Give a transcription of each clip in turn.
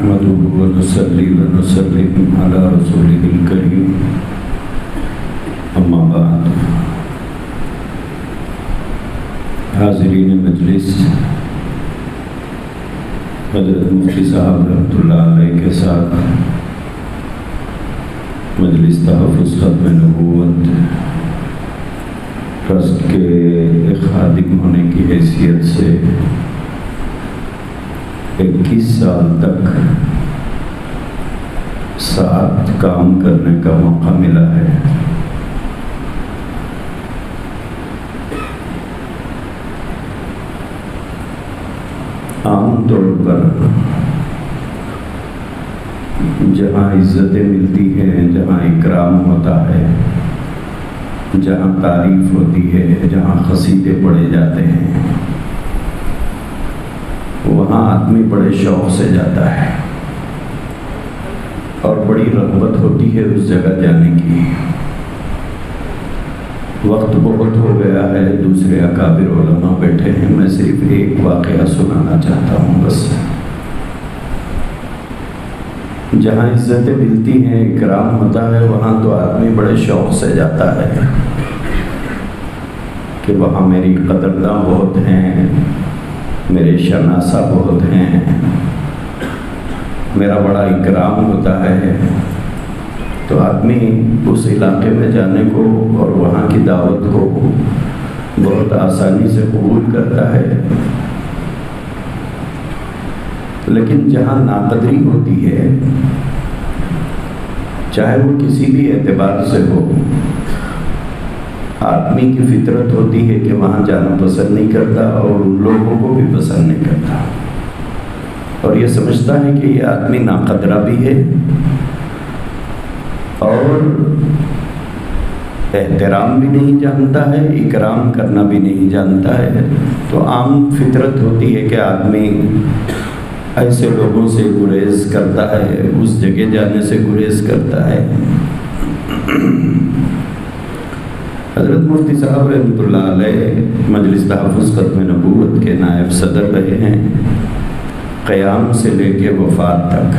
نحمده ونصلي ونسلم على رسوله الكريم اما بعد حاضرین مجلس، حضرت مفتی صاحب رحمۃ اللہ علیہ کے ساتھ مجلس تحفظ ختم نبوت ٹرسٹ کے ایک خادم ہونے کی حیثیت سے 21 سال تک ساتھ کام کرنے کا موقع ملا ہے۔ عام طور پر جہاں عزتیں ملتی ہیں، جہاں اکرام ہوتا ہے، جہاں تعریف ہوتی ہے، جہاں قصیدے پڑھے جاتے ہیں، وہاں آدمی بڑے شوق سے جاتا ہے اور بڑی رغبت ہوتی ہے اس جگہ جانے کی۔ وقت بہت ہو گیا ہے، دوسرے اکابر علماء بیٹھے ہیں، میں صرف ایک واقعہ سنانا چاہتا ہوں بس۔ جہاں عزتیں ملتی ہیں، اکرام ہوتا ہے، وہاں تو آدمی بڑے شوق سے جاتا ہے کہ وہاں میری قدرداں بہت ہیں، میرے شناسہ بہت ہیں، میرا بڑا اکرام ہوتا ہے، تو آدمی اس علاقے میں جانے کو اور وہاں کی دعوت کو بہت آسانی سے قبول کرتا ہے۔ لیکن جہاں ناقدری ہوتی ہے، چاہے وہ کسی بھی اعتبار سے ہو، آدمی کی فطرت ہوتی ہے کہ وہاں جانا پسند نہیں کرتا اور ان لوگوں کو بھی پسند نہیں کرتا، اور یہ سمجھتا ہے کہ یہ آدمی ناقدرہ بھی ہے اور احترام بھی نہیں جانتا ہے، اکرام کرنا بھی نہیں جانتا ہے۔ تو عام فطرت ہوتی ہے کہ آدمی ایسے لوگوں سے گریز کرتا ہے، اس جگہ جانے سے گریز کرتا ہے۔ حضرت مفتی صاحب رحمۃ اللہ علیہ مجلس تحفظ ختم نبوت کے نائب صدر رہے ہیں، قیام سے لے کے وفات تک،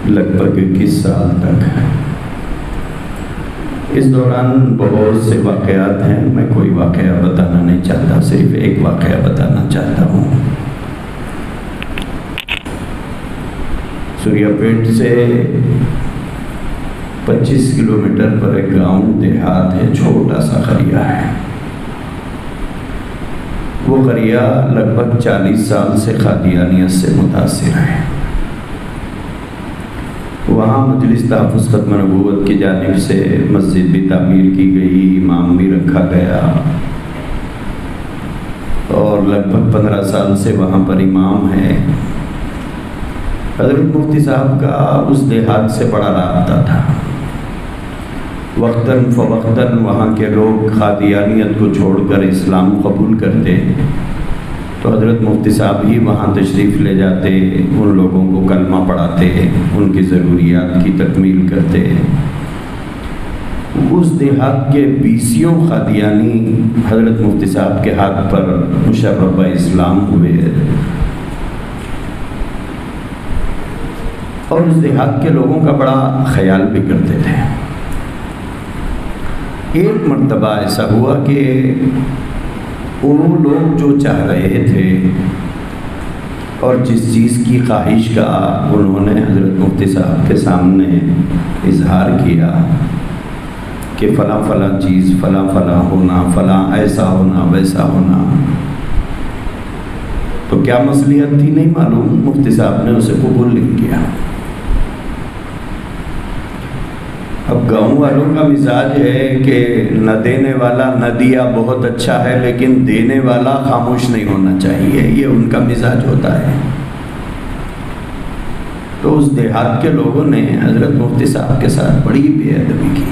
لگ بھگ 21 سال تک۔ اس دوران بہت سے واقعات ہیں، میں کوئی واقعہ بتانا نہیں چاہتا، صرف ایک واقعہ بتانا چاہتا ہوں۔ سوریا پیٹ سے 25 کلومیٹر پر ایک گاؤں دیہات ہے، چھوٹا سا قریہ ہے۔ وہ قریہ لگ بھگ 40 سال سے قادیانیت سے متاثر ہے۔ وہاں مجلس تحفظ ختم نبوت کی جانب سے مسجد بھی تعمیر کی گئی، امام بھی رکھا گیا، اور لگ بھگ 15 سال سے وہاں پر امام ہے۔ حضرت مفتی صاحب کا اس دیہات سے بڑا رابطہ تھا۔ وقتاً فوقتاً وہاں کے لوگ قادیانیت کو چھوڑ کر اسلام قبول کرتے تو حضرت مفتی صاحب ہی وہاں تشریف لے جاتے، ان لوگوں کو کلمہ پڑھاتے، ان کی ضروریات کی تکمیل کرتے۔ اس دیہات کے 20 قادیانی حضرت مفتی صاحب کے ہاتھ پر مشرف اسلام ہوئے، اور اس دیہات کے لوگوں کا بڑا خیال بھی کرتے تھے۔ ایک مرتبہ ایسا ہوا کہ وہ لوگ جو چاہ رہے تھے اور جس چیز کی خواہش کا انہوں نے حضرت مفتی صاحب کے سامنے اظہار کیا کہ فلاں فلاں چیز، فلاں فلاں ہونا، فلاں ایسا ہونا، ویسا ہونا، تو کیا مصلحت تھی نہیں معلوم، مفتی صاحب نے اسے قبول نہیں کیا۔ اب گاؤں والوں کا مزاج ہے کہ نہ دینے والا نہ دیا بہت اچھا ہے، لیکن دینے والا خاموش نہیں ہونا چاہیے، یہ ان کا مزاج ہوتا ہے۔ تو اس دیہات کے لوگوں نے حضرت مفتی صاحب کے ساتھ بڑی بے ادبی کی،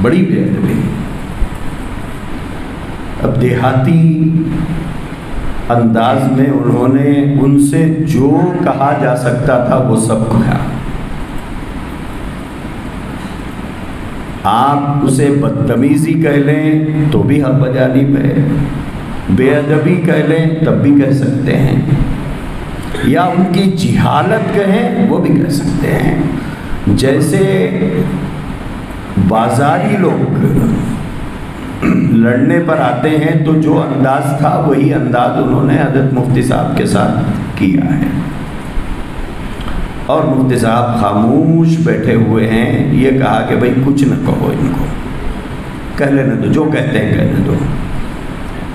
بڑی بے ادبی۔ اب دیہاتی انداز میں انہوں نے ان سے جو کہا جا سکتا تھا وہ سب کہا۔ آپ اسے بدتمیزی کہہ لیں تو بھی حق بجانب ہے، بے ادبی کہہ لیں تب بھی کہہ سکتے ہیں، یا ان کی جہالت کہیں وہ بھی کہہ سکتے ہیں. جیسے بازاری لوگ لڑنے پر آتے ہیں تو جو انداز تھا وہی انداز انہوں نے حضرت مفتی صاحب کے ساتھ کیا ہے، اور مفتی صاحب خاموش بیٹھے ہوئے ہیں. یہ کہا کہ بھائی کچھ نہ کہو، ان کو کہہ لینے دو، جو کہتے ہیں کہنے دو.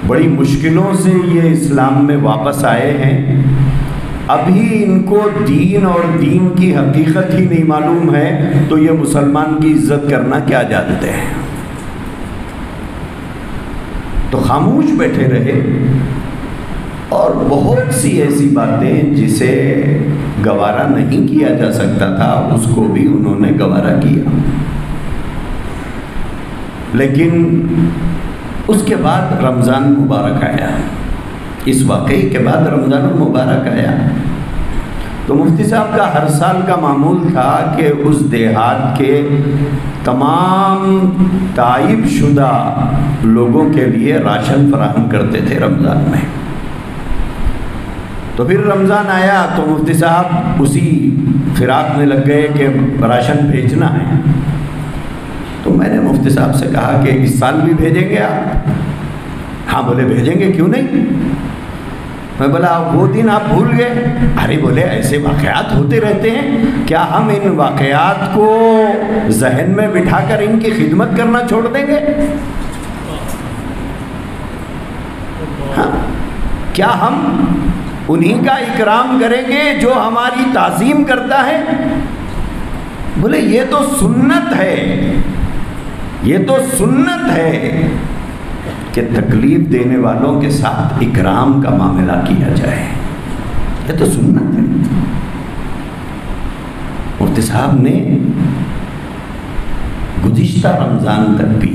بڑی مشکلوں سے یہ اسلام میں واپس آئے ہیں، ابھی ان کو دین اور دین کی حقیقت ہی نہیں معلوم ہے تو یہ مسلمان کی عزت کرنا کیا جانتے ہیں. تو خاموش بیٹھے رہے، اور بہت سی ایسی باتیں جسے گوارا نہیں کیا جا سکتا تھا اس کو بھی انہوں نے گوارا کیا. لیکن اس کے بعد رمضان مبارک آیا. اس واقعے کے بعد رمضان المبارک آیا تو مفتی صاحب کا ہر سال کا معمول تھا کہ اس دیہات کے تمام تائب شدہ لوگوں کے لیے راشن فراہم کرتے تھے رمضان میں. تو پھر رمضان آیا تو مفتی صاحب اسی فراق میں لگ گئے کہ راشن بھیجنا ہے. تو میں نے مفتی صاحب سے کہا کہ اس سال بھی بھیجیں گے آپ؟ ہاں. بولے بھیجیں گے، کیوں نہیں. میں بولا وہ دن آپ بھول گئے؟ ارے بولے ایسے واقعات ہوتے رہتے ہیں، کیا ہم ان واقعات کو ذہن میں بٹھا کر ان کی خدمت کرنا چھوڑ دیں گے؟ ہاں، کیا ہم انہی کا اکرام کریں گے جو ہماری تعظیم کرتا ہے؟ بولے یہ تو سنت ہے، یہ تو سنت ہے کہ تکلیف دینے والوں کے ساتھ اکرام کا معاملہ کیا جائے. یہ تو سنت ہے. مفتی صاحب نے گزشتہ رمضان تک بھی،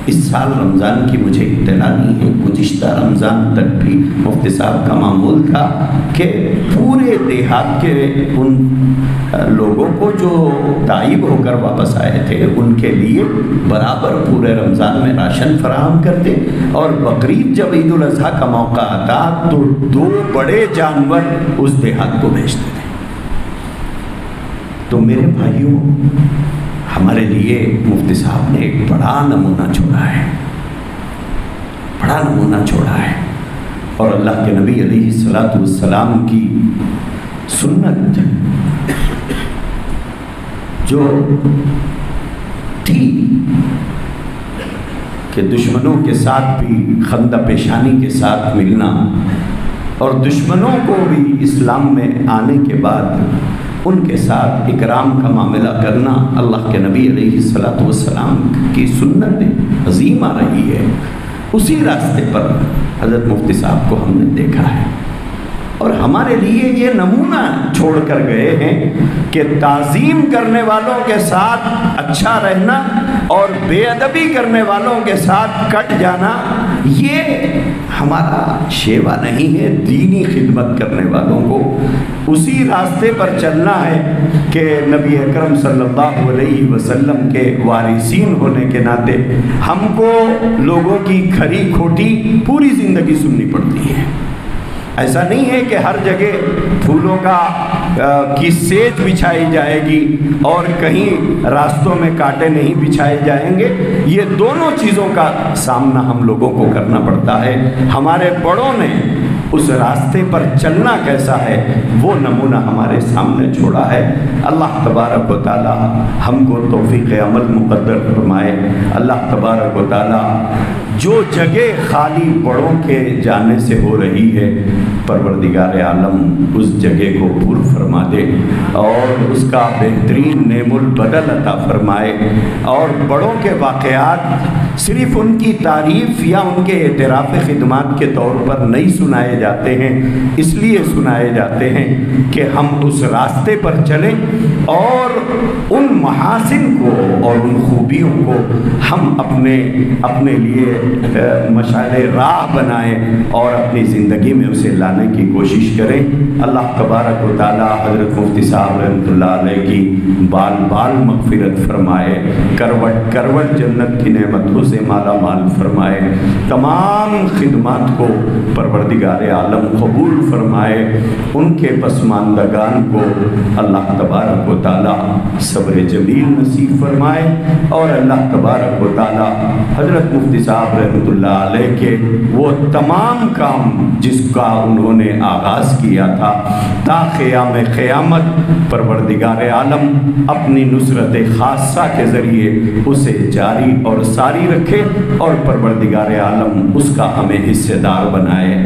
اس سال رمضان کی مجھے اطلاع نہیں ہے، گزشتہ رمضان تک بھی مفتی صاحب کا معمول تھا کہ پورے دیہات کے ان لوگوں کو جو تائب ہو کر واپس آئے تھے ان کے لیے برابر پورے رمضان میں راشن فراہم کرتے، اور بقرعید جب عید الاضحیٰ کا موقع آتا تو 2 بڑے جانور اس دیہات کو بھیجتے تھے. تو میرے بھائیوں، ہمارے لیے مفتی صاحب نے ایک بڑا نمونہ چھوڑا ہے، بڑا نمونہ چھوڑا ہے. اور اللہ کے نبی علیہ الصلوۃ والسلام کی سنت جو تھی کہ دشمنوں کے ساتھ بھی خندہ پیشانی کے ساتھ ملنا، اور دشمنوں کو بھی اسلام میں آنے کے بعد ان کے ساتھ اکرام کا معاملہ کرنا، اللہ کے نبی علیہ الصلوۃ والسلام کی سنت عظیم آ رہی ہے. اسی راستے پر حضرت مفتی صاحب کو ہم نے دیکھا ہے، اور ہمارے لیے یہ نمونہ چھوڑ کر گئے ہیں کہ تعظیم کرنے والوں کے ساتھ اچھا رہنا اور بے ادبی کرنے والوں کے ساتھ کٹ جانا یہ ہمارا شیوا نہیں ہے. دینی خدمت کرنے والوں کو اسی راستے پر چلنا ہے کہ نبی اکرم صلی اللہ علیہ وسلم کے وارثین ہونے کے ناطے ہم کو لوگوں کی کھری کھوٹی پوری زندگی سننی پڑتی ہے. ایسا نہیں ہے کہ ہر جگہ پھولوں کی سیج بچھائی جائے گی اور کہیں راستوں میں کانٹے نہیں بچھائے جائیں گے. یہ دونوں چیزوں کا سامنا ہم لوگوں کو کرنا پڑتا ہے. ہمارے بڑوں نے اس راستے پر چلنا کیسا ہے وہ نمونہ ہمارے سامنے چھوڑا ہے. اللہ تبارک و تعالی ہم کو توفیق عمل مقدر فرمائے. اللہ تبارک و تعالی جو جگہ خالی بڑوں کے جانے سے ہو رہی ہے پروردگار عالم اس جگہ کو پر فرما دے اور اس کا بہترین نعم البدل عطا فرمائے. اور بڑوں کے واقعات صرف ان کی تعریف یا ان کے اعتراف خدمات کے طور پر نہیں سنائے جاتے ہیں، اس لیے سنائے جاتے ہیں کہ ہم اس راستے پر چلیں اور ان محاسن کو اور ان خوبیوں کو ہم اپنے لیے مشعل راہ بنائیں اور اپنی زندگی میں اسے لانے کی کوشش کریں۔ اللہ تبارک و تعالی حضرت مفتی صاحب رحمۃ اللہ علیہ کی بال بال مغفرت فرمائے، کروٹ کروٹ جنت کی نعمتوں سے مالا مال فرمائے، تمام خدمات کو پروردگار عالم قبول فرمائے، ان کے پسماندگان کو اللہ تبارک و تعالی صبر جمیل نصیب فرمائے، اور اللہ تبارک و تعالی حضرت مفتی صاحب رحمۃ اللہ علیہ کے وہ تمام کام جس کا انہوں نے آغاز کیا تھا تا قیام قیامت پروردگار عالم اپنی نصرت خاصہ کے ذریعے اسے جاری اور ساری رکھے، اور پروردگار عالم اس کا ہمیں حصے دار بنائے۔